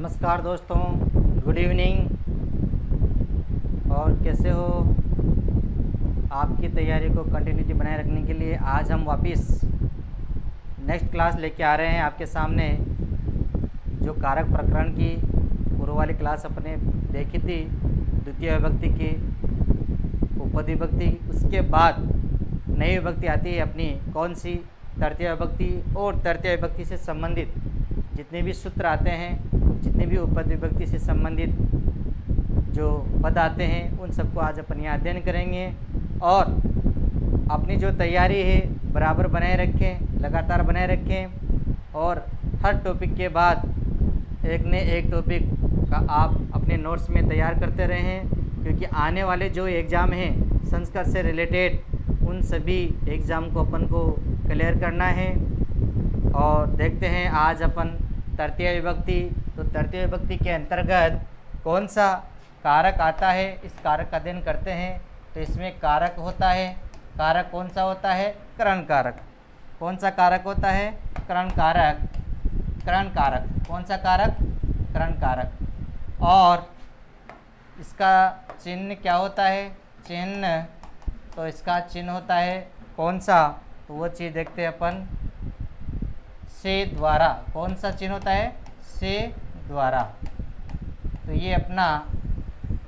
नमस्कार दोस्तों, good evening. और कैसे हो? आपकी तैयारी को कंटिन्यूटी बनाए रखने के लिए आज हम वापस नेक्स्ट क्लास लेके आ रहे हैं आपके सामने। जो कारक प्रकरण की पूर्व वाली क्लास अपने देखी थी, द्वितीय विभक्ति की उपपदी विभक्ति, उसके बाद नई विभक्ति आती है अपनी कौन सी? तृतीय विभक्ति। और तृतीय विभक्ति से संबंधित जितने भी सूत्र आते हैं, जितने भी उपपदी विभक्ति से संबंधित जो पद आते हैं, उन सबको आज अपन यहाँ अध्ययन करेंगे। और अपनी जो तैयारी है बराबर बनाए रखें, लगातार बनाए रखें। और हर टॉपिक के बाद एक न एक टॉपिक का आप अपने नोट्स में तैयार करते रहें, क्योंकि आने वाले जो एग्ज़ाम हैं संस्कृत से रिलेटेड, उन सभी एग्ज़ाम को अपन को क्लियर करना है। और देखते हैं आज अपन तृतीय विभक्ति। तो तृतीय विभक्ति के अंतर्गत कौन सा कारक आता है, इस कारक का अध्ययन करते हैं। तो इसमें कारक होता है, कारक कौन सा होता है? करण कारक। कौन सा कारक होता है? करण कारक। करण कारक कौन सा कारक? करण कारक। और इसका चिन्ह क्या होता है? चिन्ह, तो इसका चिन्ह होता है कौन सा? तो वो चीज़ देखते हैं अपन, से द्वारा। कौन सा चिन्ह होता है? से द्वारा। तो ये अपना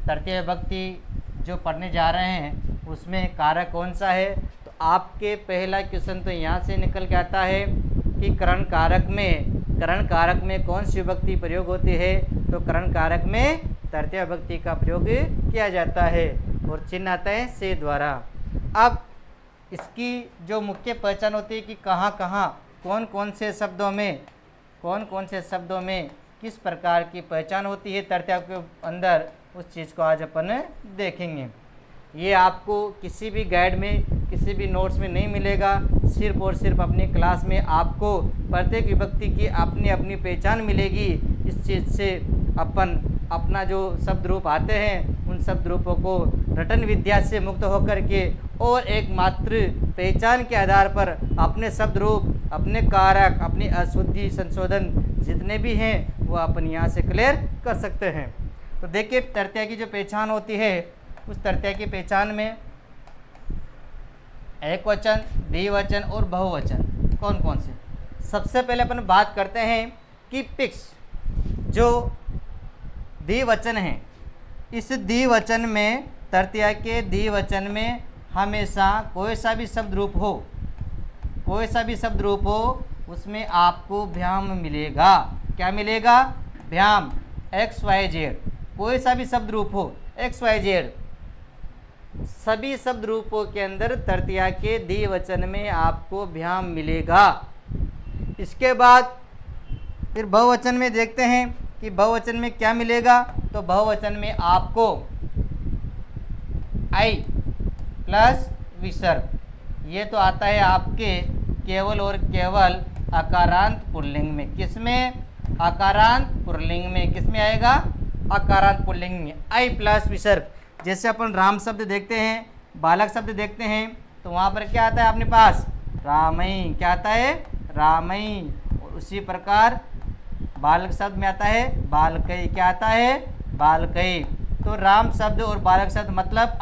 तृतीय विभक्ति जो पढ़ने जा रहे हैं उसमें कारक कौन सा है? तो आपके पहला क्वेश्चन तो यहाँ से निकल के आता है कि करण कारक में कौन सी विभक्ति प्रयोग होती है? तो करण कारक में तृतीय विभक्ति का प्रयोग किया जाता है और चिन्ह आता है से द्वारा। अब इसकी जो मुख्य पहचान होती है कि कहाँ कहाँ कौन कौन से शब्दों में किस प्रकार की पहचान होती है तृतीया के अंदर, उस चीज़ को आज अपन देखेंगे। ये आपको किसी भी गाइड में, किसी भी नोट्स में नहीं मिलेगा। सिर्फ और सिर्फ अपनी क्लास में आपको प्रत्येक विभक्ति की अपनी अपनी पहचान मिलेगी। इस चीज़ से अपन अपना जो शब्द रूप आते हैं, उन शब्द रूपों को रटन विद्या से मुक्त होकर के और एकमात्र पहचान के आधार पर अपने शब्द रूप, अपने कारक, अपनी अशुद्धि संशोधन जितने भी हैं वो अपन यहाँ से क्लियर कर सकते हैं। तो देखिए, तृतीया की जो पहचान होती है, उस तृतीया की पहचान में एक वचन, द्विवचन और बहुवचन कौन कौन से? सबसे पहले अपन बात करते हैं कि पिक्स जो द्विवचन है, इस द्विवचन में, तृतीया के द्विवचन में हमेशा कोई सा भी शब्द रूप हो, उसमें आपको भ्याम मिलेगा। क्या मिलेगा? भ्याम। एक्स वाई जेड, कोई सा भी शब्द रूप हो, एक्स वाई जेड, सभी शब्द रूपों के अंदर तृतीया के द्विवचन में आपको भ्याम मिलेगा। इसके बाद फिर बहुवचन में देखते हैं कि बहुवचन में क्या मिलेगा। तो बहुवचन में आपको आई प्लस विसर्ग, ये तो आता है आपके केवल और केवल अकारांत पुल्लिंग में। किसमें? अकारांत पुल्लिंग में। किसमें आएगा? अकारांत पुल्लिंग में आई प्लस विसर्ग। जैसे अपन राम शब्द देखते हैं, बालक शब्द देखते हैं, तो वहाँ पर क्या आता है अपने पास? रामई। क्या आता है? रामई। और उसी प्रकार बालक शब्द में आता है बालकई। क्या आता है? बालकई। तो राम शब्द और बालक शब्द मतलब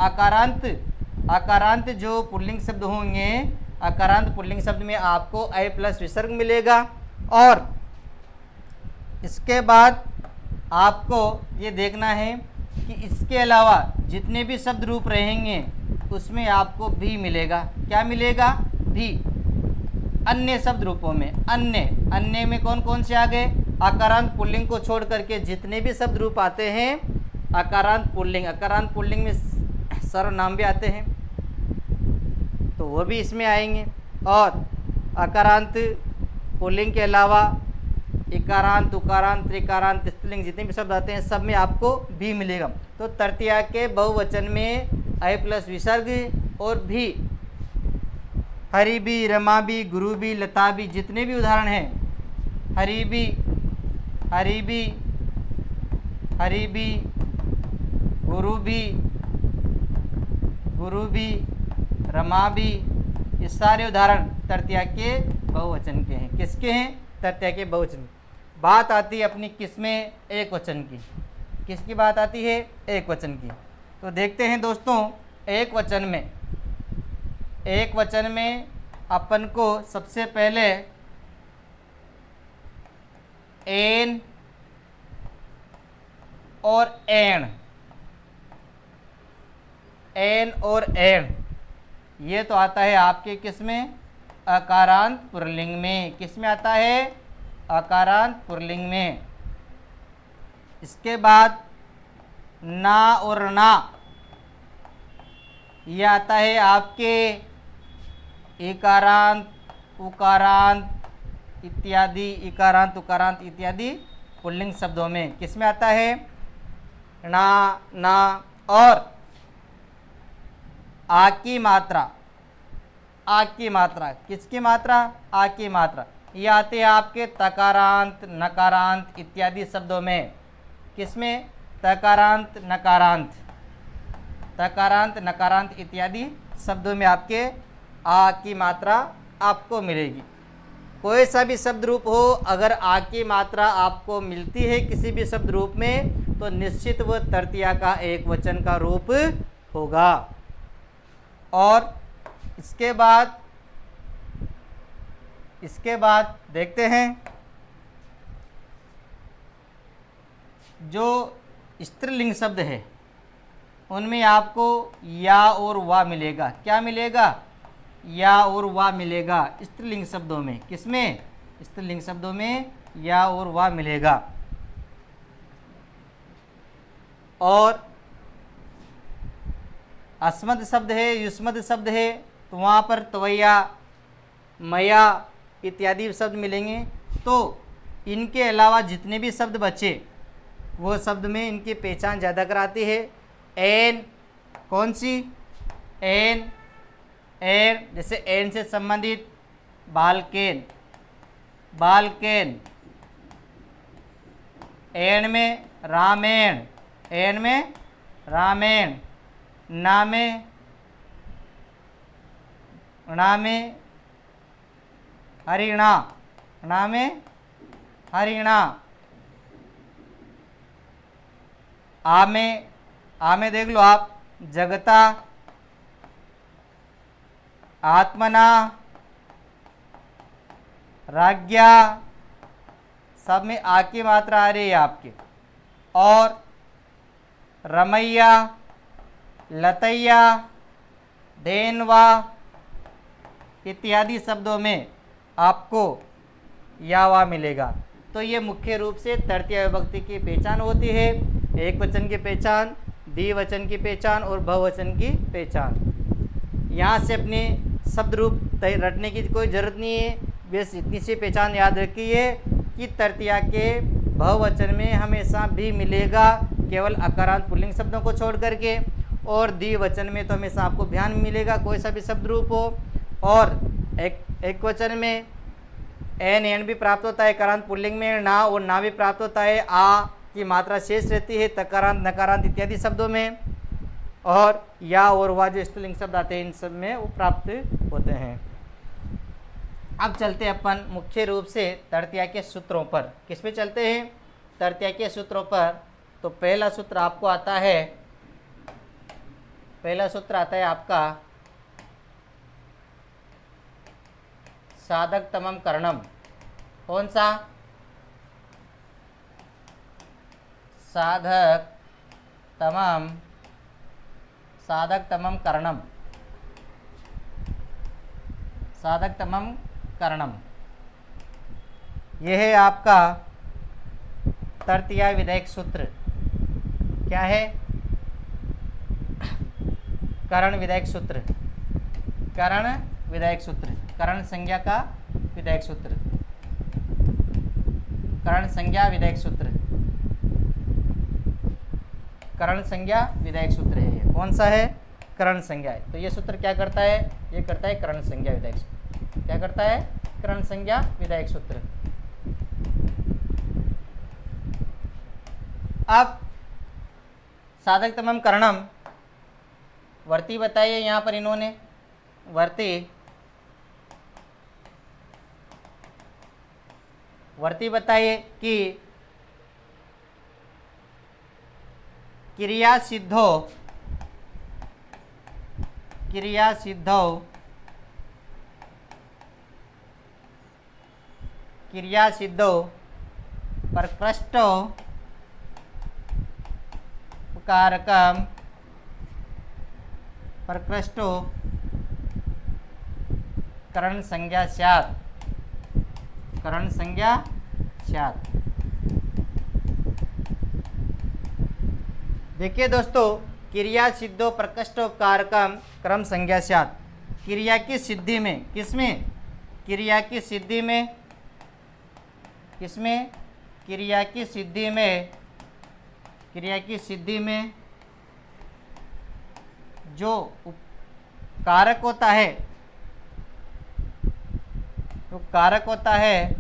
अकारांत जो पुल्लिंग शब्द होंगे, अकारांत पुल्लिंग शब्द में आपको आई प्लस विसर्ग मिलेगा। और इसके बाद आपको ये देखना है कि इसके अलावा जितने भी शब्द रूप रहेंगे उसमें आपको भी मिलेगा। क्या मिलेगा? भी। अन्य शब्द रूपों में, अन्य में कौन कौन से आ गए? अकारांत पुल्लिंग को छोड़ करके जितने भी शब्द रूप आते हैं अकारांत पुल्लिंग में सर्वनाम भी आते हैं, तो वो भी इसमें आएंगे। और अकारांत पुल्लिंग के अलावा इकारांत, उकारांत, त्रिकारांत, स्त्रीलिंग जितने भी शब्द आते हैं सब में आपको भी मिलेगा। तो तृतीया के बहुवचन में आई प्लस विसर्ग और भी, हरि भी, रमा भी, गुरु भी, लता भी, जितने भी उदाहरण हैं, हरि भी, गुरु भी, रमा भी, ये सारे उदाहरण तृतीया के बहुवचन के हैं। किसके हैं? तृतीया के बहुवचन। बात आती है अपनी किसमें, एक वचन की। किसकी बात आती है, एक वचन की। तो देखते हैं दोस्तों, एक वचन में अपन को सबसे पहले एन और एण, एन और एण, ये तो आता है आपके किसमें, अकारांत पुल्लिंग में। किसमें आता है, अकारांत पुल्लिंग में। इसके बाद ना और ना, ये आता है आपके इकारांत, उकारांत इत्यादि, इकारांत उकारांत इत्यादि पुल्लिंग शब्दों में। किसमें आता है, ना, ना। और आ की मात्रा, आ की मात्रा, किसकी मात्रा, आ की मात्रा, ये आते हैं आपके तकारांत, नकारांत इत्यादि शब्दों में। किसमें, तकारांत, नकारांत, तकारांत, नकारांत इत्यादि शब्दों में आपके आ की मात्रा आपको मिलेगी। कोई सा भी शब्द रूप हो, अगर आ की मात्रा आपको मिलती है किसी भी शब्द रूप में, तो निश्चित वह तृतीया का एक वचन का रूप होगा। और इसके बाद देखते हैं जो स्त्रीलिंग शब्द है उनमें आपको या और वा मिलेगा। क्या मिलेगा, या और वा मिलेगा स्त्रीलिंग शब्दों में। किसमें, स्त्रीलिंग शब्दों में या और वा मिलेगा। और अस्मद शब्द है, युष्मद शब्द है, तो वहाँ पर तवैया, मया इत्यादि शब्द मिलेंगे। तो इनके अलावा जितने भी शब्द बचे वो शब्द में इनकी पहचान ज़्यादा कराती है। एन, कौन सी, एन, एन, जैसे एन से संबंधित बालकेन, बालकेन। एन में रामेण, एन में रामेण। नामे, नामे हरिणा, नामे हरिणा। आमे, आमे देख लो आप, जगता, आत्मना, राज्ञा, सब में आ की मात्रा आ रही है आपके। और रमैया, लतैया, धेनवा इत्यादि शब्दों में आपको यावा मिलेगा। तो ये मुख्य रूप से तृतीया विभक्ति की पहचान होती है। एक वचन की पहचान, द्विवचन की पहचान और बहुवचन की पहचान। यहाँ से अपने शब्द रूप रटने की कोई ज़रूरत नहीं है, बस इतनी सी पहचान याद रखिए कि तृतीया के बहुवचन में हमेशा भी मिलेगा, केवल अकारांत पुल्लिंग शब्दों को छोड़ करके। और द्विवचन में तो हमेशा आपको ध्यान मिलेगा, कोई सा भी शब्द रूप हो। और एक वचन में एन भी प्राप्त होता है, करांत पुल्लिंग में ना और ना भी प्राप्त होता है, आ की मात्रा शेष रहती है तकारांत, नकारांत इत्यादि शब्दों में। और या और वा जो स्त्रीलिंग शब्द आते हैं इन सब में वो प्राप्त होते हैं। अब चलते हैं अपन मुख्य रूप से तृतीया के सूत्रों पर। किस पे चलते हैं, तृतीया के सूत्रों पर। तो पहला सूत्र आपको आता है, पहला सूत्र आता है आपका साधक तमम कर्णम। कौन सा, साधक तमम कर्णम, साधक तमम कर्णम। यह है आपका तृतीया विधेयक सूत्र। क्या है, करण विधेयक सूत्र, करण विधेयक सूत्र, करण संज्ञा का विधेयक सूत्र, करण संज्ञा विधेयक सूत्र, करण संज्ञा विधेयक सूत्र है। ये कौन सा है, करण संज्ञा है। तो ये सूत्र क्या करता है, ये करता है करण संज्ञा विधेयक सूत्र। क्या करता है, करण संज्ञा विधेयक सूत्र। अब साधक तमम कर्णम वर्ती बताइए यहाँ पर इन्होंने, वर्ती वर्ती बताइए कि क्रिया सिद्धो प्रकृष्टो कारकम करण संज्ञा स्यात्। देखिए दोस्तों, क्रिया सिद्धो प्रकृष्टो कारकम क्रम संज्ञा स्यात्। क्रिया की सिद्धि में, किसमें? क्रिया की सिद्धि में, किसमें? क्रिया की सिद्धि में जो कारक होता है, तो कारक होता है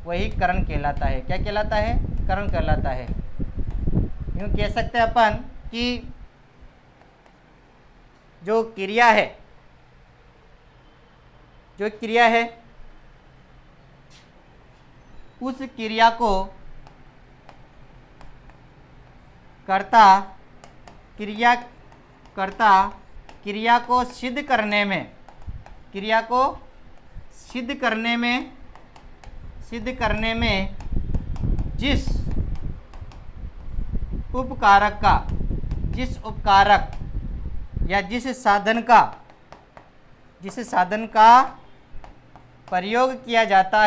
वही करण कहलाता है। क्या कहलाता है? करण कहलाता है। यूँ कह सकते हैं अपन कि जो क्रिया है उस क्रिया को क्रिया को सिद्ध करने में जिस उपकारक या जिस साधन का प्रयोग किया जाता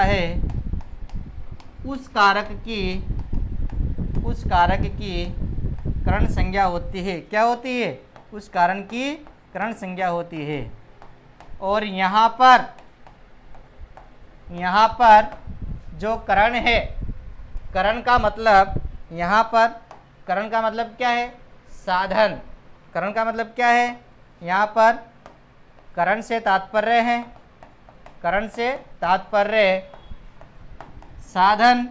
है उस कारक की करण संज्ञा होती है। क्या होती है? उस कारण की करण संज्ञा होती है। और यहाँ पर जो करण है, करण का मतलब क्या है? साधन। करण का मतलब क्या है? यहाँ पर करण से तात्पर्य साधन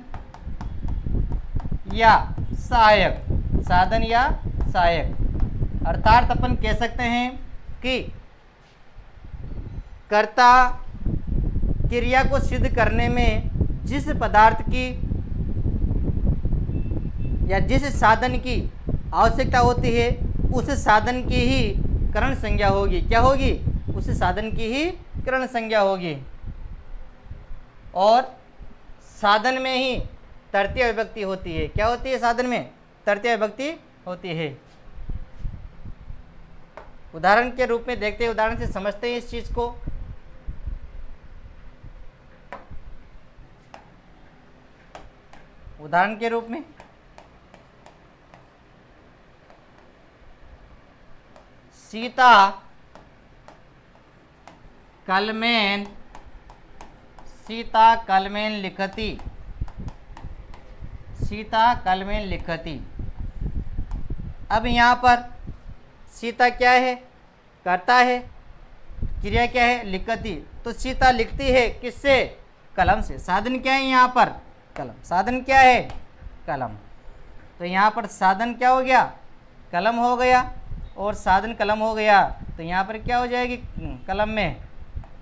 या सहायक। अर्थात अपन कह सकते हैं कि कर्ता क्रिया को सिद्ध करने में जिस पदार्थ की या जिस साधन की आवश्यकता होती है उस साधन की ही करण संज्ञा होगी। क्या होगी? उस साधन की ही करण संज्ञा होगी। और साधन में ही तृतीय विभक्ति होती है। क्या होती है? साधन में तृतीय विभक्ति होती है। उदाहरण के रूप में देखते हैं, उदाहरण से समझते हैं इस चीज को। उदाहरण के रूप में सीता कलमेन लिखती। अब यहाँ पर सीता क्या है? करता है। क्रिया क्या है? लिखती। तो सीता लिखती है किससे? कलम से। साधन क्या है यहाँ पर? कलम। साधन क्या है? कलम। तो यहाँ पर साधन क्या हो गया? कलम हो गया। और साधन कलम हो गया तो यहाँ पर क्या हो जाएगी? कलम में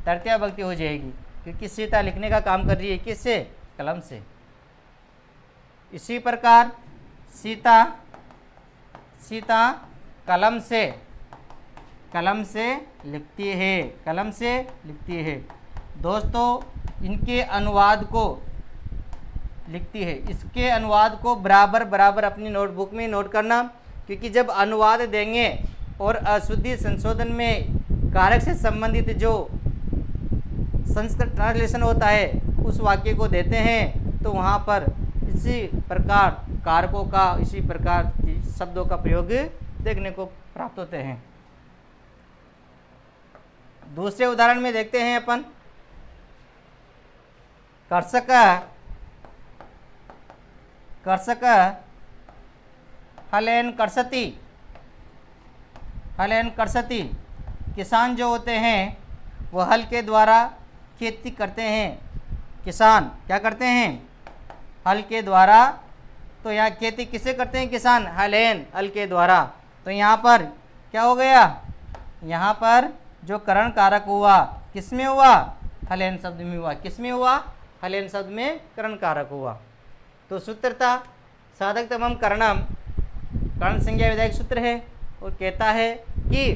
तृतीया विभक्ति हो जाएगी, क्योंकि सीता लिखने का काम कर रही है किससे? कलम से। इसी प्रकार सीता कलम से लिखती है। दोस्तों, इनके अनुवाद को लिखती है। इसके अनुवाद को बराबर अपनी नोटबुक में नोट करना, क्योंकि जब अनुवाद देंगे और अशुद्धि संशोधन में कारक से संबंधित जो संस्कृत ट्रांसलेशन होता है उस वाक्य को देते हैं तो वहाँ पर इसी प्रकार कारकों का, इसी प्रकार की शब्दों का प्रयोग देखने को प्राप्त होते हैं। दूसरे उदाहरण में देखते हैं अपन। कर्षक हलेन कर्षति। किसान जो होते हैं वो हल के द्वारा खेती करते हैं। किसान क्या करते हैं? हल के द्वारा। तो यहाँ खेती किससे करते हैं? किसान हलेन, हल के द्वारा। तो यहाँ पर क्या हो गया? यहाँ पर जो करण कारक हुआ किस में हुआ? हलेन शब्द में हुआ। किस में हुआ? हलेन शब्द में करण कारक हुआ। तो सूत्र था साधक तमम करणम, करण संज्ञा विधायक सूत्र है और कहता है कि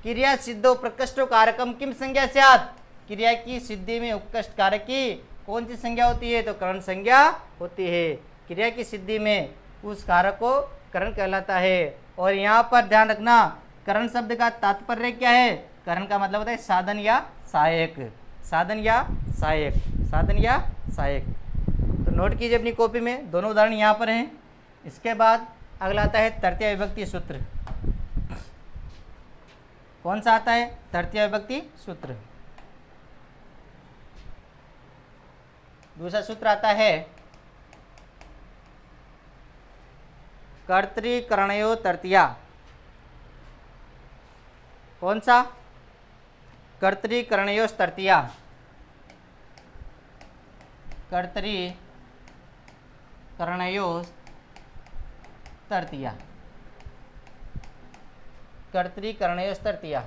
क्रिया सिद्धो प्रकृष्टो कारकम किम संज्ञा स्यात्, क्रिया की सिद्धि में उत्कृष्ट कारक की कौन सी संज्ञा होती है? तो करण संज्ञा होती है। क्रिया की सिद्धि में उस कारक को करण कहलाता है। और यहाँ पर ध्यान रखना, करण शब्द का तात्पर्य क्या है? करण का मतलब होता है साधन या सहायक, साधन या सहायक, साधन या सहायक। तो नोट कीजिए अपनी कॉपी में, दोनों उदाहरण यहाँ पर हैं। इसके बाद अगला आता है तृतीय विभक्ति सूत्र। कौन सा आता है? तृतीय विभक्ति सूत्र। दूसरा सूत्र आता है कर्तृकरणयो तृतीया। कौन सा? कर्तृकरणयो तृतीया, कर्तृकरणयो तृतीया, कर्तृकरणयो तृतीया।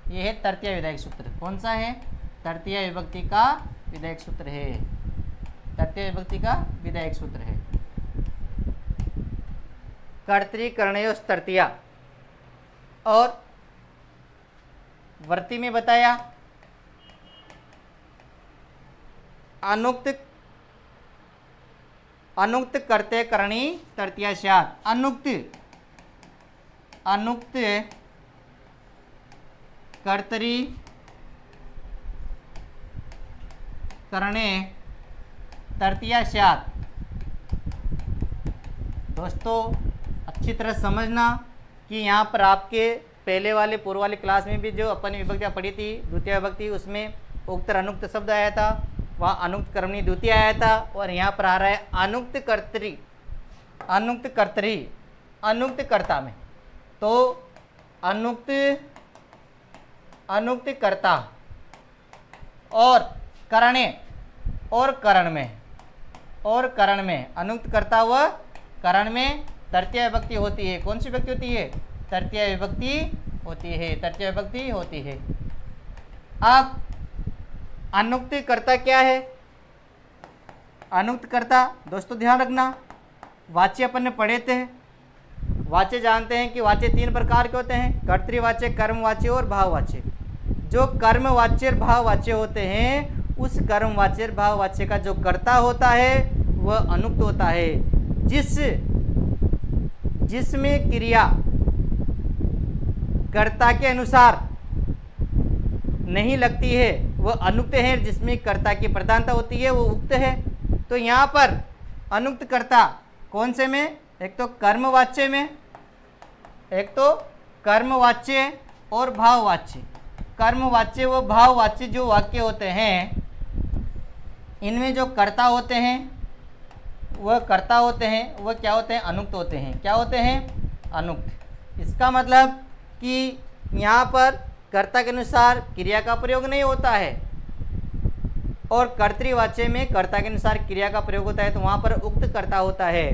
यह है तृतीय विधायक सूत्र। कौन सा है? तृतीय विभक्ति का विधायक सूत्र है, तृतीय विभक्ति का विधायक सूत्र है कर्तृकरणयो तृतीया। और वर्ती में बताया अनुक्त कर्ते करणी तृतीया स्यात्, अनुक्त कर्तरी करणे तृतीया स्यात्। दोस्तों अच्छी तरह समझना कि यहाँ पर आपके पहले वाले पूर्व वाली क्लास में भी जो अपन विभक्तियाँ पढ़ी थी द्वितीय विभक्ति, उसमें उक्त अनुक्त शब्द आया था, वहाँ अनुक्त कर्मणी द्वितीय आया था। और यहाँ पर आ रहा है अनुक्त कर्तरी, अनुक्त कर्तरी, अनुक्त कर्ता में। तो अनुक्त कर्ता और करणे और करण में, और करण में, अनुक्त कर्ता व करण में तृतीय विभक्ति होती है। कौन सी विभक्ति होती है? तृतीय विभक्ति होती है, तृतीय विभक्ति होती है। अब अनुक्त कर्ता क्या है? अनुक्त कर्ता दोस्तों ध्यान रखना, वाच्य अपन ने पढ़े थे। वाच्य जानते हैं कि वाच्य तीन प्रकार के होते हैं, कर्तृवाच्य, कर्मवाच्य और भाववाच्य। जो कर्मवाच्य और भाववाच्य होते हैं, उस कर्मवाच्य और भाववाच्य का जो कर्ता होता है वह अनुक्त होता है। जिसमें क्रिया कर्ता के अनुसार नहीं लगती है वह अनुक्त है, जिसमें कर्ता की प्रधानता होती है वो उक्त है। तो यहाँ पर अनुक्त कर्ता कौन से में? एक तो कर्मवाच्य में, एक तो कर्मवाच्य और भाववाच्य। कर्मवाच्य व भाववाच्य जो वाक्य होते हैं, इनमें जो कर्ता होते हैं वह क्या होते हैं? अनुक्त होते हैं। क्या होते हैं? अनुक्त। इसका मतलब कि यहाँ पर कर्ता के अनुसार क्रिया का प्रयोग नहीं होता है और कर्तृवाच्य में कर्ता के अनुसार क्रिया का प्रयोग होता है, तो वहाँ पर उक्त कर्ता होता है।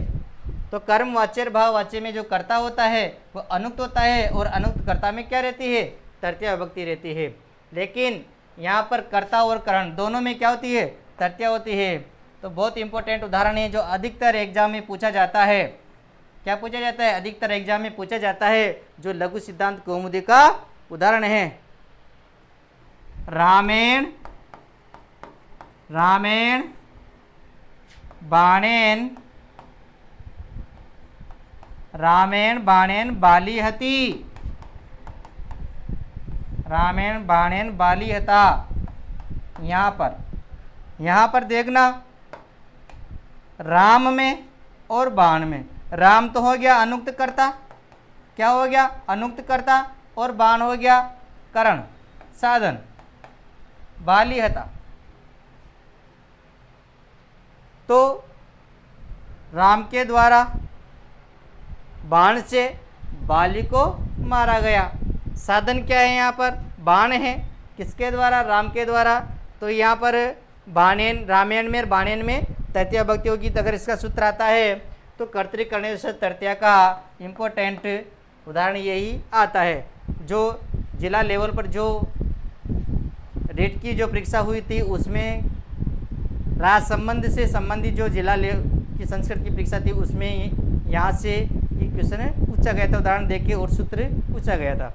तो कर्मवाच्य और भाववाच्य में जो कर्ता होता है वह अनुक्त होता है और अनुक्त कर्ता में क्या रहती है? तृतीय विभक्ति रहती है। लेकिन यहाँ पर कर्ता और करण दोनों में क्या होती है? तृतीय होती है। तो बहुत इंपॉर्टेंट उदाहरण है जो अधिकतर एग्जाम में पूछा जाता है। क्या पूछा जाता है? अधिकतर एग्जाम में पूछा जाता है, जो लघु सिद्धांत कौमुदी का उदाहरण है। रामेण बाणेन बाली हती, रामेण बाणेन बाली हता। यहाँ पर देखना, राम में और बाण में, राम तो हो गया अनुक्त कर्ता, क्या हो गया? अनुक्त कर्ता, और बाण हो गया करण साधन, बाली हता। तो राम के द्वारा बाण से बाली को मारा गया। साधन क्या है? यहाँ पर बाण है। किसके द्वारा? राम के द्वारा। तो यहाँ पर बाणेन, रामायण में और बाणेन में तृतीय विभक्ति होगी। तो अगर इसका सूत्र आता है तो कर्तृकरणयो तृतीया का इम्पोर्टेंट उदाहरण यही आता है। जो जिला लेवल पर जो रेट की जो परीक्षा हुई थी उसमें राज संबंध से संबंधित जो जिला की संस्कृत की परीक्षा थी उसमें यहाँ से ये क्वेश्चन पूछा गया था, उदाहरण देके और सूत्र पूछा गया था।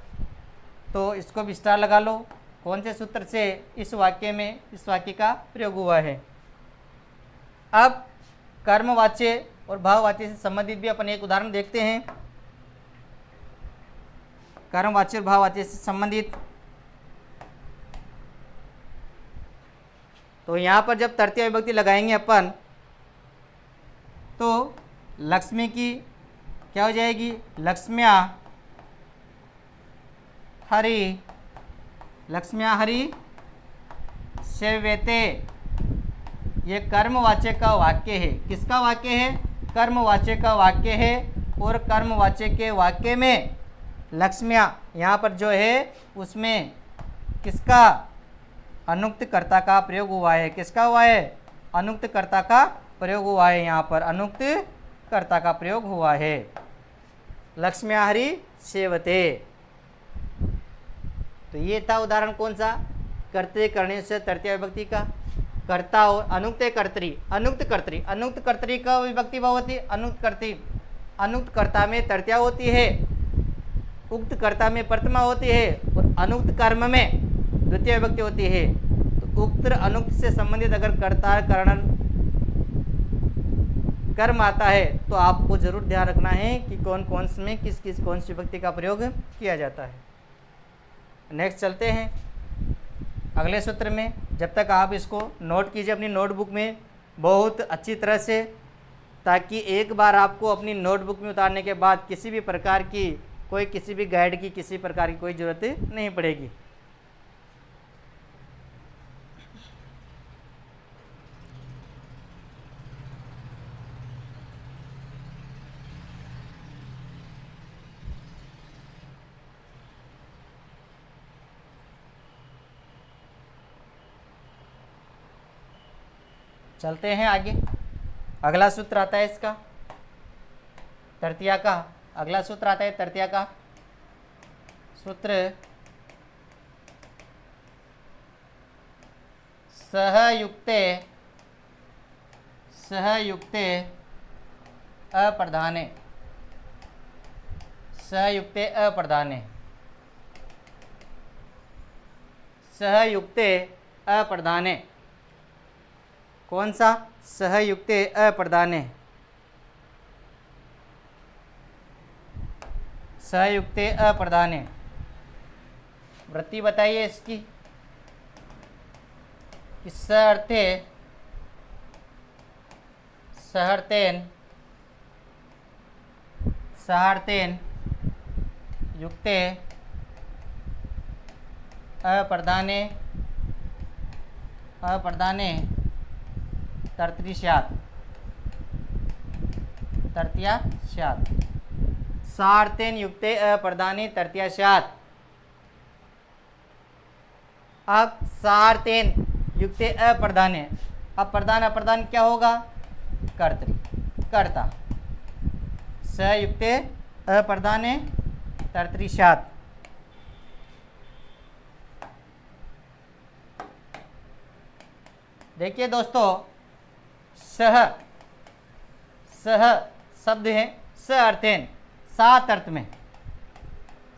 तो इसको भी स्टार लगा लो। कौन से सूत्र से इस वाक्य में इस वाक्य का प्रयोग हुआ है। अब कर्मवाच्य और भाववाच्य से संबंधित भी अपन एक उदाहरण देखते हैं। कर्मवाच्य और भाववाच्य से संबंधित, तो यहाँ पर जब तृतीय विभक्ति लगाएंगे अपन तो लक्ष्मी की क्या हो जाएगी, लक्ष्म्या हरि, लक्ष्म्या हरि सेव्यते। ये कर्मवाच्य का वाक्य है। किसका वाक्य है, कर्मवाच्य का वाक्य है। और कर्मवाच्य के वाक्य में लक्ष्म्या यहाँ पर जो है उसमें किसका, अनुक्त कर्ता का प्रयोग हुआ है। किसका हुआ है, अनुक्त कर्ता का प्रयोग हुआ है। यहाँ पर अनुक्त कर्ता का प्रयोग हुआ है। लक्ष्म्या हरि सेवते। तो ये था उदाहरण कौन सा, कर्तृ करने से तृतीय विभक्ति का। कर्ता और अनुक्त कर्तरी, अनुक्त कर्तरी, अनुक्त कर्तरी का विभक्ति भाव होती है अनुक्त कर्तरी। अनुक्त कर्ता में तृतीया होती है, उक्त कर्ता में प्रथमा होती है और अनुक्त कर्म में द्वितीय विभक्ति होती है। तो उक्त अनुक्त से संबंधित अगर कर्ता करण कर्म आता है तो आपको जरूर ध्यान रखना है कि कौन कौन से में किस किस कौन सी विभक्ति का प्रयोग किया जाता है। नेक्स्ट चलते हैं अगले सूत्र में। जब तक आप इसको नोट कीजिए अपनी नोटबुक में बहुत अच्छी तरह से, ताकि एक बार आपको अपनी नोटबुक में उतारने के बाद किसी भी प्रकार की कोई किसी भी गाइड की किसी प्रकार की कोई ज़रूरत नहीं पड़ेगी। चलते हैं आगे। अगला सूत्र आता है इसका तृतीया का। अगला सूत्र आता है तृतीया का सूत्र सहयुक्ते सहयुक्ते अप्रधाने, सहयुक्ते अप्रधाने, सहयुक्ते अप्रधाने। कौन सा, सहयुक्ते अप्रधाने, सहयुक्ते अप्रधाने। वृत्ति बताइए इसकी कि सहर्थे सहर्तेन सहर्तेन युक्ते अप्रधाने अप्रधाने तृतीया स्यात्, तृतीया स्यात्। सार्तेन युक्ते अप्रधाने तृतीया स्यात्। अब सार्तेन युक्ते अप्रधाने, अब प्रधान अप्रधान क्या होगा, कर्तृ कर्ता। सयुक्ते अप्रधाने तृतीया स्यात्। देखिए दोस्तों, सह सह शब्द है स अर्थेन, सात अर्थ में,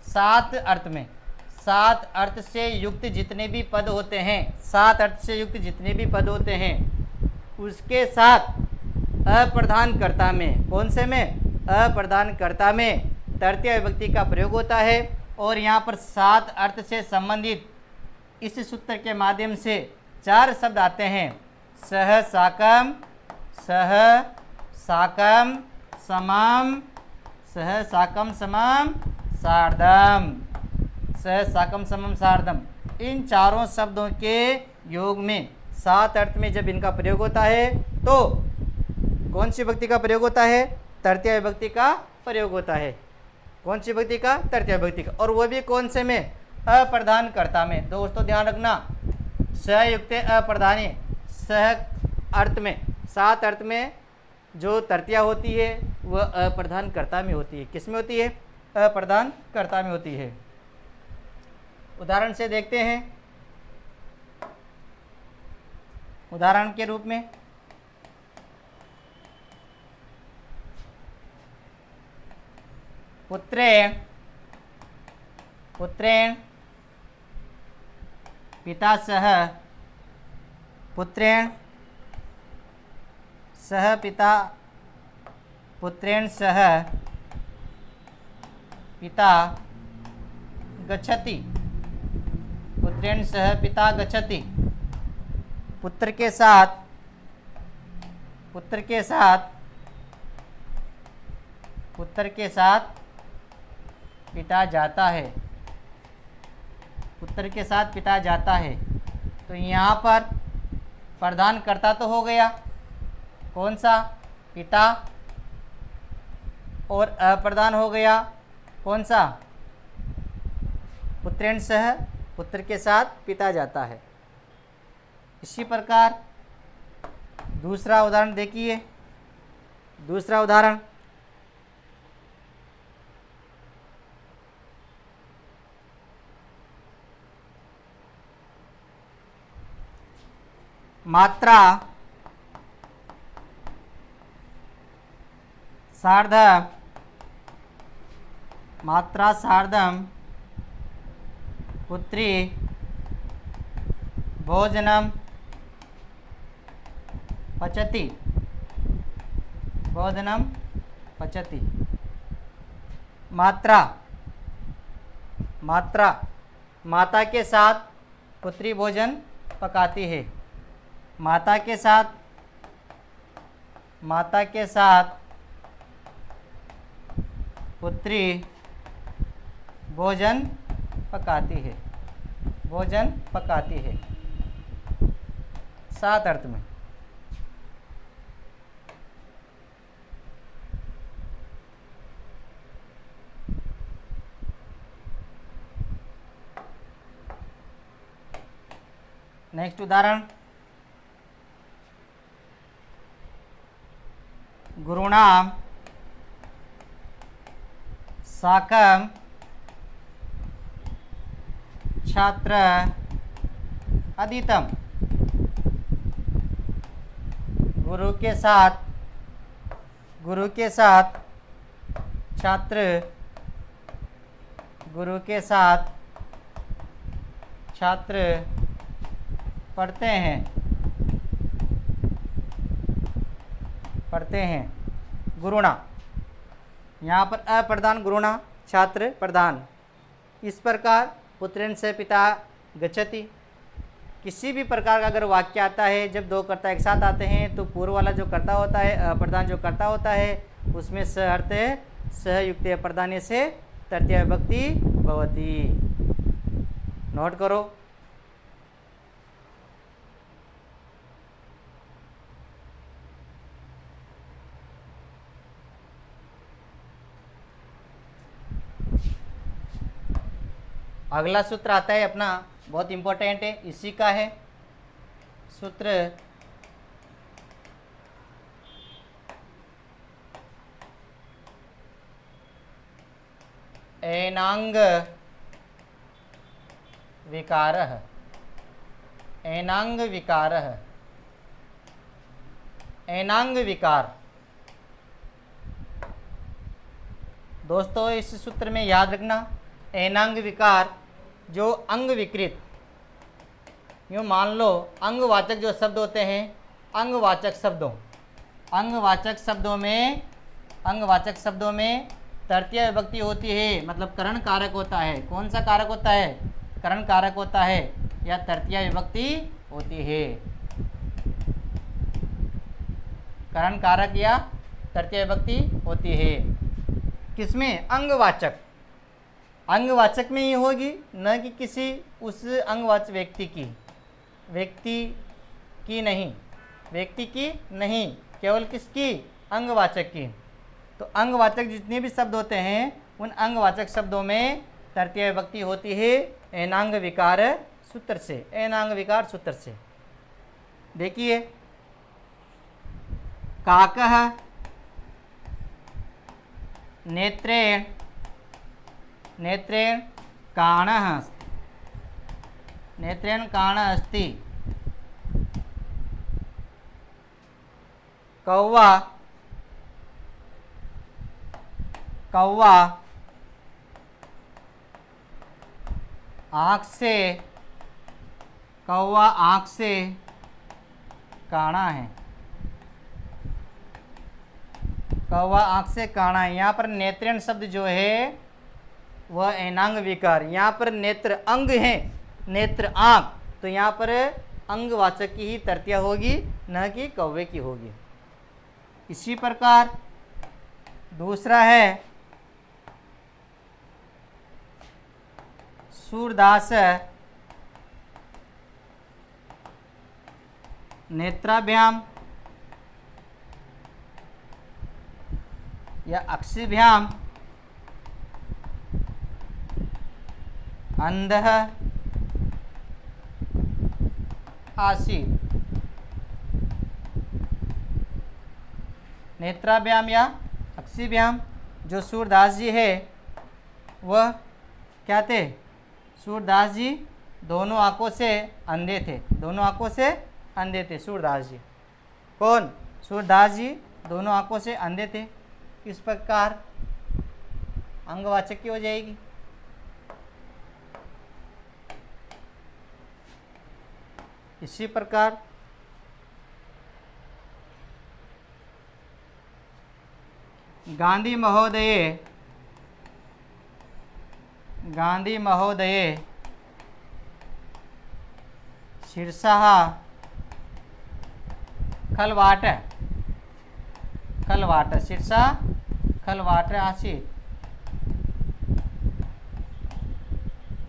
सात अर्थ में, सात अर्थ से युक्त जितने भी पद होते हैं, सात अर्थ से युक्त जितने भी पद होते हैं उसके साथ अप्रधान कर्ता में, कौन से में, अप्रधान कर्ता में तृतीय विभक्ति का प्रयोग होता है। और यहाँ पर सात अर्थ से संबंधित इस सूत्र के माध्यम से चार शब्द आते हैं। सह साकम, सह साकम समाम, सह साकम समाम सार्धम, सह साकम समम सार्धम। इन चारों शब्दों के योग में सात अर्थ में जब इनका प्रयोग होता है तो कौन सी विभक्ति का प्रयोग होता है, तृतीय विभक्ति का प्रयोग होता है। कौन सी विभक्ति का, तृतीय विभक्ति का, और वो भी कौन से में, अप्रधान कर्ता में। दोस्तों ध्यान रखना, सहयुक्त अप्रधानी, सह अर्थ में, सात अर्थ में जो तृतीया होती है वह अप्रधान कर्ता में होती है। किस में होती है, अप्रधान कर्ता में होती है। उदाहरण से देखते हैं। उदाहरण के रूप में पुत्रेण, पुत्रेण पिता सह, पुत्रेण सह पिता, पुत्रेण सह पिता गच्छति, पुत्रेण सह पिता गच्छति। पुत्र के साथ, पुत्र के साथ, पुत्र के साथ पिता जाता है, पुत्र के साथ पिता जाता है। तो यहाँ पर प्रधानकर्ता तो हो गया, कौन सा? पिता। और अप्रधान हो गया, कौन सा? पुत्रेण सह, पुत्र के साथ पिता जाता है। इसी प्रकार दूसरा उदाहरण देखिए। दूसरा उदाहरण, मात्रा सार्धम, मात्रा सार्धम पुत्री भोजनम पचति, भोजनम पचति। मात्रा, मात्रा माता के साथ पुत्री भोजन पकाती है। माता के साथ, माता के साथ पुत्री भोजन पकाती है, भोजन पकाती है। 7 अर्थ में। नेक्स्ट उदाहरण, गुरुणाम साकं छात्र अधीतम। गुरु के साथ, गुरु के साथ छात्र, गुरु के साथ छात्र पढ़ते हैं, पढ़ते हैं। गुरुणा, यहाँ पर अप्रधान गुरुणा, छात्र प्रधान। इस प्रकार पुत्रेण से पिता गच्छति। किसी भी प्रकार का अगर वाक्य आता है, जब दो कर्ता एक साथ आते हैं तो पूर्व वाला जो कर्ता होता है, अप्रधान जो कर्ता होता है, उसमें स अर्थ सहयुक्त प्रधान्य से तृतीया विभक्ति भवति। नोट करो। अगला सूत्र आता है अपना, बहुत इम्पोर्टेंट है, इसी का है सूत्र। एनांग विकारः, एनांग विकारः, एनांग विकार। दोस्तों इस सूत्र में याद रखना, एनांग विकार जो अंग विकृत, यूँ मान लो अंगवाचक जो शब्द होते हैं, अंगवाचक शब्दों, अंगवाचक शब्दों में, अंगवाचक शब्दों में तृतीया विभक्ति होती है, मतलब करण कारक होता है। कौन सा कारक होता है? करण कारक होता है या तृतीया विभक्ति होती है। करण कारक या तृतीया विभक्ति होती है। किसमें? अंगवाचक, अंगवाचक में ही होगी, न कि किसी उस अंगवाचक व्यक्ति की, व्यक्ति की नहीं, व्यक्ति की नहीं, केवल किसकी? अंगवाचक की। तो अंगवाचक जितने भी शब्द होते हैं, उन अंगवाचक शब्दों में तृतीया विभक्ति होती है एनांग विकार सूत्र से, एनांग विकार सूत्र से। देखिए, काकः नेत्रेण नेत्रेण काणः नेत्रेण काणः अस्ति। कौवा कौवा आँख से कौवा आँख से काणा है। कौवा आँख से काणा है। यहाँ पर नेत्रेण शब्द जो है वह एनांग विकार, यहाँ पर नेत्र अंग है, नेत्र आँख, तो यहाँ पर अंगवाचक की ही तृतीया होगी, न कि कौवे की होगी। इसी प्रकार दूसरा है सूरदास नेत्राभ्याम या अक्षिभ्याम अंधः आसीत्। नेत्राभ्याम या अक्षिभ्याम जो सूरदास जी है वह क्या थे? सूरदास जी दोनों आंखों से अंधे थे, दोनों आंखों से अंधे थे सूरदास जी। कौन? सूरदास जी दोनों आंखों से अंधे थे। इस प्रकार अंगवाचक की हो जाएगी। इसी प्रकार गांधी महोदये शीर्षः खलवाट शीर्षः खलवाट आसीत्।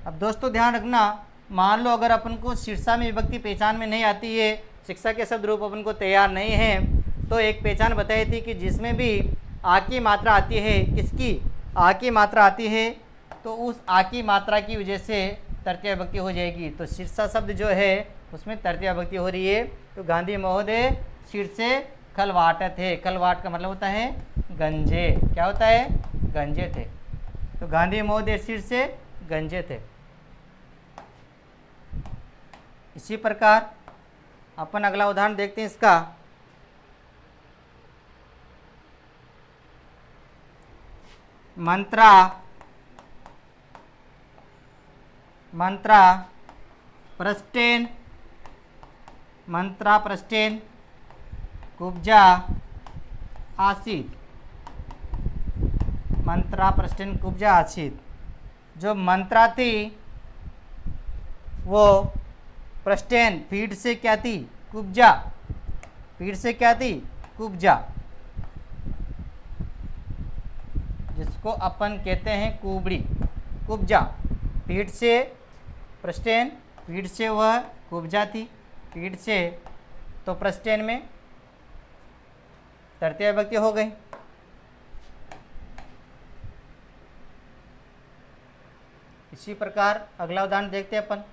अब दोस्तों ध्यान रखना, मान लो अगर अपन को शीर्षा में विभक्ति पहचान में नहीं आती है, शिक्षा के शब्द रूप अपन को तैयार नहीं है, तो एक पहचान बताई थी कि जिसमें भी आ की मात्रा आती है, किसकी? आ की मात्रा आती है, तो उस आ की मात्रा की वजह से तृतीया विभक्ति हो जाएगी। तो शीर्षा शब्द जो है उसमें तृतीया विभक्ति हो रही है। तो गांधी महोदय शीर्षे खलवाट थे। खलवाट का मतलब होता है गंजे। क्या होता है? गंजे थे। तो गांधी महोदय शीर्षे गंजे थे। इसी प्रकार अपन अगला उदाहरण देखते हैं इसका। मंत्रा पृष्ठेन कुब्जा आसीत्। मंत्रा पृष्ठेन कुब्जा आसीत्। जो मंत्रा थी वो पृष्ठेन पीठ से क्या थी? कुब्जा। पीठ से क्या थी? कुब्जा, जिसको अपन कहते हैं कुबड़ी। कुब्जा पीठ से, पृष्ठेन पीठ से वह कुब्जा थी, पीठ से, तो पृष्ठेन में तृतीया विभक्ति हो गई। इसी प्रकार अगला उदाहरण देखते हैं अपन।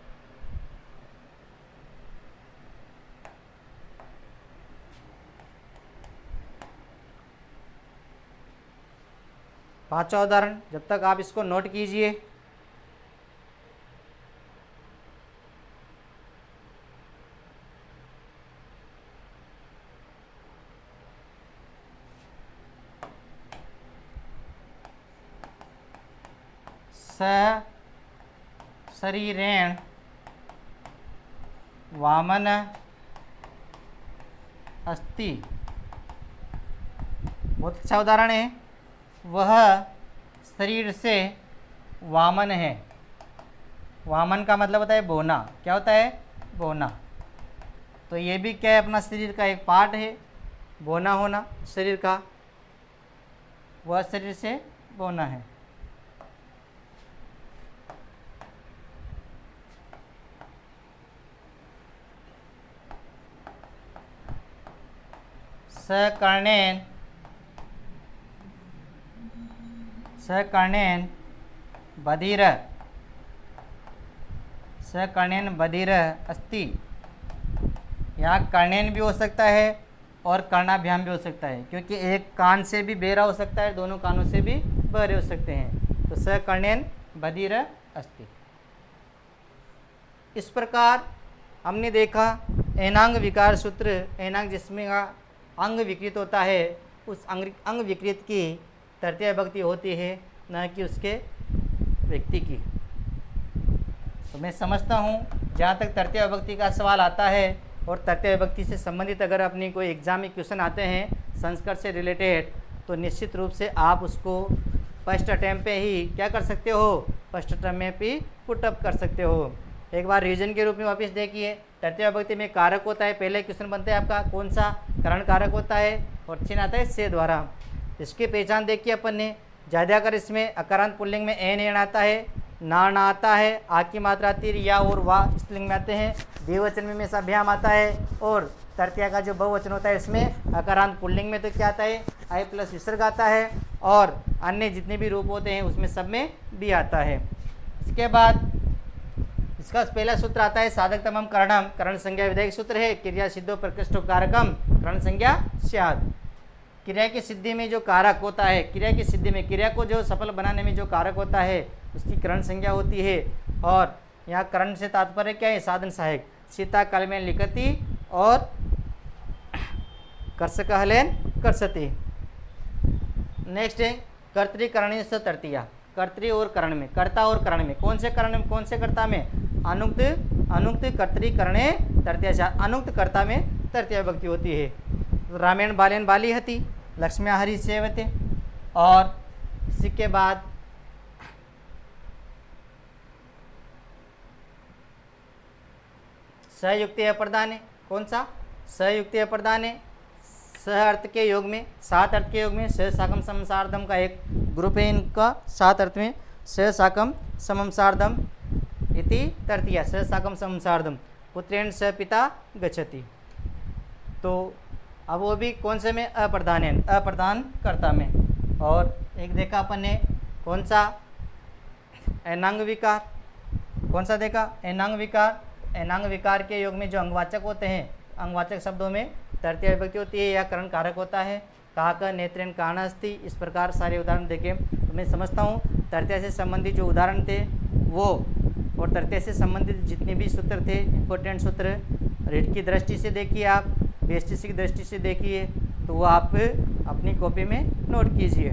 पांचवा उदाहरण, जब तक आप इसको नोट कीजिए। शरीरेण वामन अस्ति। बहुत अच्छा उदाहरण है। वह शरीर से वामन है। वामन का मतलब होता है बोना। क्या होता है? बोना। तो ये भी क्या है? अपना शरीर का एक पार्ट है, बोना होना शरीर का। वह शरीर से बोना है। सकर्णेन बधिर अस्ति। यहाँ कर्णेन भी हो सकता है और कर्णाभ्याम भी हो सकता है, क्योंकि एक कान से भी बहरा हो सकता है, दोनों कानों से भी बहरे हो सकते हैं। तो सकर्णेन बधिर अस्ति। इस प्रकार हमने देखा एनांग विकार सूत्र, एनांग जिसमें का अंग विकृत होता है, उस अंग विकृत की तृतीय विभक्ति होती है, न कि उसके व्यक्ति की। तो मैं समझता हूँ जहाँ तक तृतीय विभक्ति का सवाल आता है और तृतीय विभक्ति से संबंधित अगर अपनी कोई एग्जाम में क्वेश्चन आते हैं संस्कृत से रिलेटेड, तो निश्चित रूप से आप उसको फर्स्ट अटैम्प्ट पे ही क्या कर सकते हो, फर्स्ट अटैम्प्ट में भी पुटअप कर सकते हो। एक बार रीजन के रूप में वापस देखिए, तृतीय विभक्ति में कारक होता है, पहले क्वेश्चन बनता है आपका कौन सा करण कारक होता है, और चिन्ह आता है से द्वारा। इसकी पहचान देखिए अपन ने, ज़्यादातर इसमें अकारांत पुल्लिंग में एन आता है, ना आता है, आ की मात्रा तिर या और वाह स्त्रीलिंग में आते हैं, द्विवचन में हमेशा भ्याम आता है, और तृतीया का जो बहुवचन होता है इसमें अकारांत पुल्लिंग में तो क्या आता है, आई प्लस विसर्ग आता है, और अन्य जितने भी रूप होते हैं उसमें सब में भी आता है। इसके बाद इसका पहला सूत्र आता है साधक तमम करणम, करण संज्ञा विधेयक सूत्र है, क्रिया सिद्धो प्रकृष्टो कारकम करण संज्ञा स्यात्। क्रिया की सिद्धि में जो कारक होता है, क्रिया की सिद्धि में क्रिया को जो सफल बनाने में जो कारक होता है उसकी करण संज्ञा होती है। और यहाँ करण से तात्पर्य क्या है, साधन सहायक, सीता काल में लिखती और कर्षक हलेन कर्षति। नेक्स्ट है कर्तृकरणी से तृतीया, कर्तृ और करण में, कर्ता और करण में, कौन से करण में, कौन से कर्ता में, अनुक्त अनुक्त कर्तृकरणे तृतीया, अनुक्त कर्ता में तृतीया विभक्ति होती है। रामायण बालेन बाली हति, लक्ष्म्या हरि सेवते। और इसी के बाद सहयुक्ति अप्रदाने, कौन सा, सहयुक्ति अप्रदाने, सह अर्थ के योग में, सात अर्थ के योग में, सह साकम समम सार्धम का एक ग्रुप है इनका, सात अर्थ में, सह साकम समम सार्धम इति तृतीया, सह साकम समम सार्धम, पुत्रेण सह पिता गच्छति। तो अब वो भी कौन से में, अप्रधान है, अप्रधान कर्ता में। और एक देखा अपन ने कौन सा, एनांग विकार, कौन सा देखा, एनांग विकार। एनांग विकार के योग में जो अंगवाचक होते हैं, अंगवाचक शब्दों में तृतीय विभक्ति होती है या करण कारक होता है। कहा का नेत्रेन कारण अस्ति, इस प्रकार सारे उदाहरण देखें तो मैं समझता हूँ तृतीय से संबंधित जो उदाहरण थे वो, और तृतीय से संबंधित जितने भी सूत्र थे, इंपॉर्टेंट सूत्र, रीड की दृष्टि से देखिए आप, बेस्टिस की दृष्टि से देखिए, तो वो आप अपनी कॉपी में नोट कीजिए।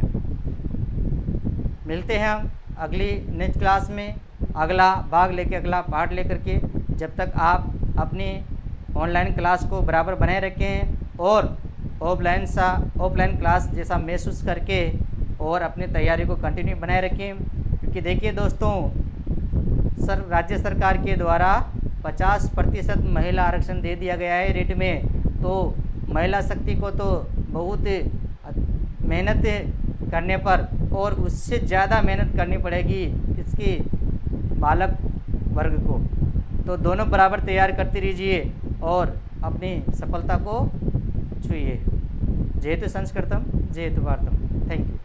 मिलते हैं हम अगली नेक्स्ट क्लास में, अगला भाग लेके, अगला पार्ट लेकर के। जब तक आप अपनी ऑनलाइन क्लास को बराबर बनाए रखें और ऑफलाइन क्लास जैसा महसूस करके और अपनी तैयारी को कंटिन्यू बनाए रखें। क्योंकि देखिए दोस्तों, राज्य सरकार के द्वारा 50% महिला आरक्षण दे दिया गया है रेट में, तो महिला शक्ति को तो बहुत मेहनत करने पर और उससे ज़्यादा मेहनत करनी पड़ेगी इसकी बालक वर्ग को। तो दोनों बराबर तैयार करते रहिए और अपनी सफलता को छूइए। जयतु संस्कृतम जयतु भारतम। Thank you.